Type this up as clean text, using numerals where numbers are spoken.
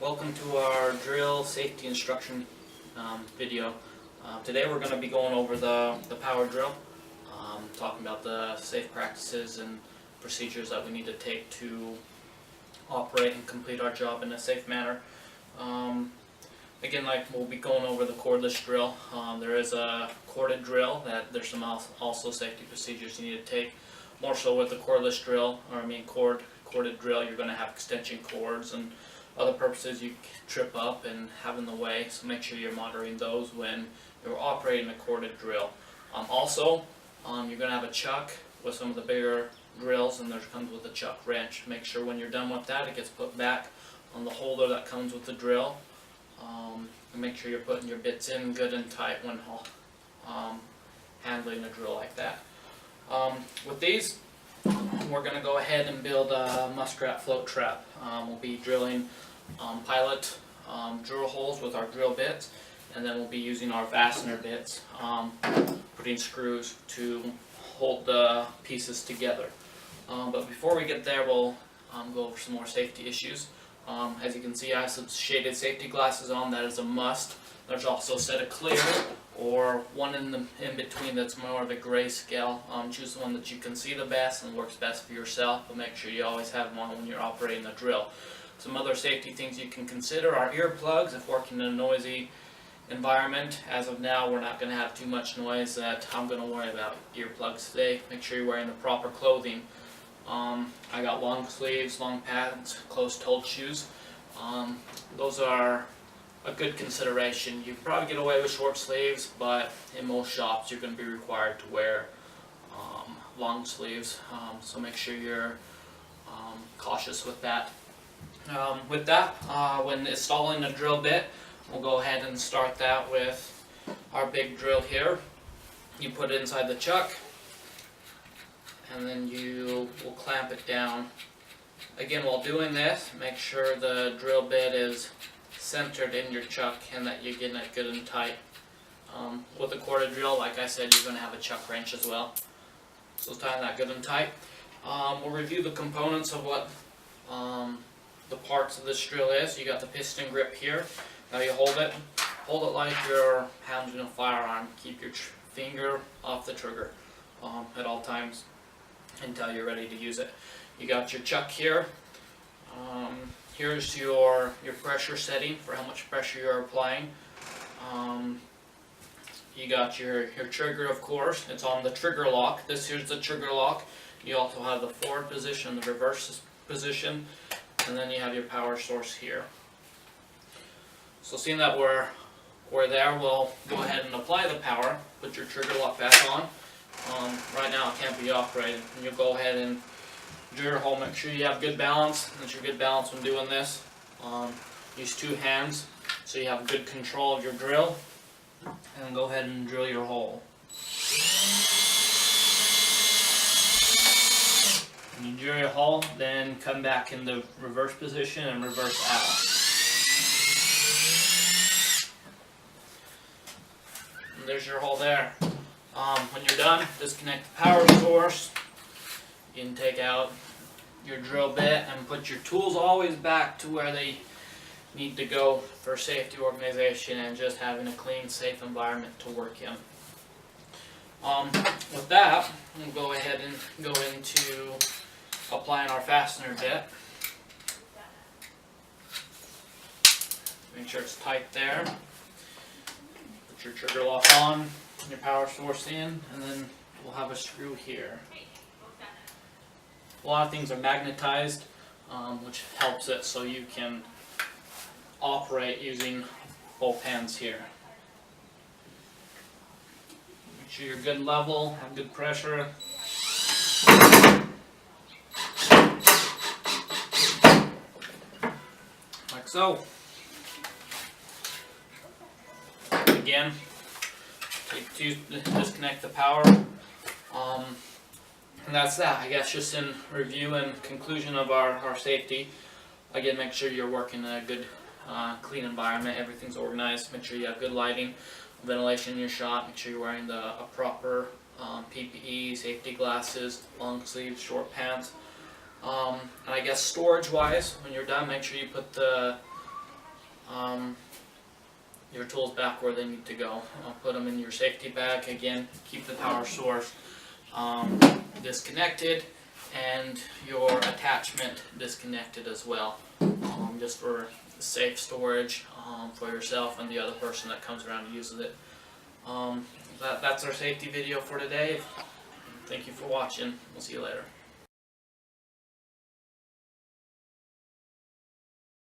Welcome to our drill safety instruction video. Today we're going to be going over the power drill, talking about the safe practices and procedures that we need to take to operate and complete our job in a safe manner. Again, like we'll be going over the cordless drill. There is a corded drill that there's some also safety procedures you need to take. More so with the cordless drill, corded drill, you're going to have extension cords and other purposes you trip up and have in the way, so make sure you're monitoring those when you're operating a corded drill. Also, you're going to have a chuck with some of the bigger drills, and there comes with a chuck wrench. Make sure when you're done with that, it gets put back on the holder that comes with the drill. And make sure you're putting your bits in good and tight when handling a drill like that. With these, we're going to go ahead and build a muskrat float trap. We'll be drilling pilot drill holes with our drill bits, and then we'll be using our fastener bits, putting screws to hold the pieces together. But before we get there, we'll go over some more safety issues. As you can see, I have some shaded safety glasses on. That is a must. There's also a set of clear, or one in between that's more of a grayscale. Choose the one that you can see the best and works best for yourself, but make sure you always have them on when you're operating the drill. Some other safety things you can consider are earplugs if working in a noisy environment. As of now, we're not going to have too much noise that I'm going to worry about earplugs today. Make sure you're wearing the proper clothing. I got long sleeves, long pants, closed-toed shoes. Those are a good consideration. You can probably get away with short sleeves, but in most shops you're going to be required to wear long sleeves, so make sure you're cautious with that. When installing the drill bit, we'll go ahead and start that with our big drill here. You put it inside the chuck, and then you will clamp it down. Again, while doing this, make sure the drill bit is centered in your chuck and that you're getting it good and tight. With a corded drill, like I said, you're going to have a chuck wrench as well. So tie that good and tight. We'll review the components of what the parts of this drill is. You got the piston grip here. Now you hold it like you're handling a firearm. Keep your finger off the trigger at all times until you're ready to use it. You got your chuck here. Here's your pressure setting for how much pressure you're applying. You got your trigger, of course. It's on the trigger lock. Here's the trigger lock. You also have the forward position, the reverse position, and then you have your power source here. So seeing that we're there, we'll go ahead and apply the power. Put your trigger lock back on. Right now it can't be operated. And you'll go ahead and drill your hole. Make sure you have good balance. That's your good balance when doing this. Use two hands so you have good control of your drill. And go ahead and drill your hole. When you drill your hole, then come back in the reverse position and reverse out. And there's your hole there. When you're done, disconnect the power source. You can take out your drill bit and put your tools always back to where they need to go for safety organization and just having a clean, safe environment to work in. With that, we'll go ahead and go into applying our fastener bit. Make sure it's tight there. Put your trigger lock on, your power source in, and then we'll have a screw here. A lot of things are magnetized, which helps it so you can operate using both hands here. Make sure you're good level, have good pressure. Like so. Again, disconnect the power. And that's that, I guess, just in review and conclusion of our safety. Again, make sure you're working in a good, clean environment. Everything's organized. Make sure you have good lighting, ventilation in your shop. Make sure you're wearing a proper PPE, safety glasses, long sleeves, short pants. And I guess storage-wise, when you're done, make sure you put the your tools back where they need to go. Put them in your safety bag. Again, keep the power source disconnected and your attachment disconnected as well, just for safe storage for yourself and the other person that comes around and uses it. That's our safety video for today. Thank you for watching. We'll see you later.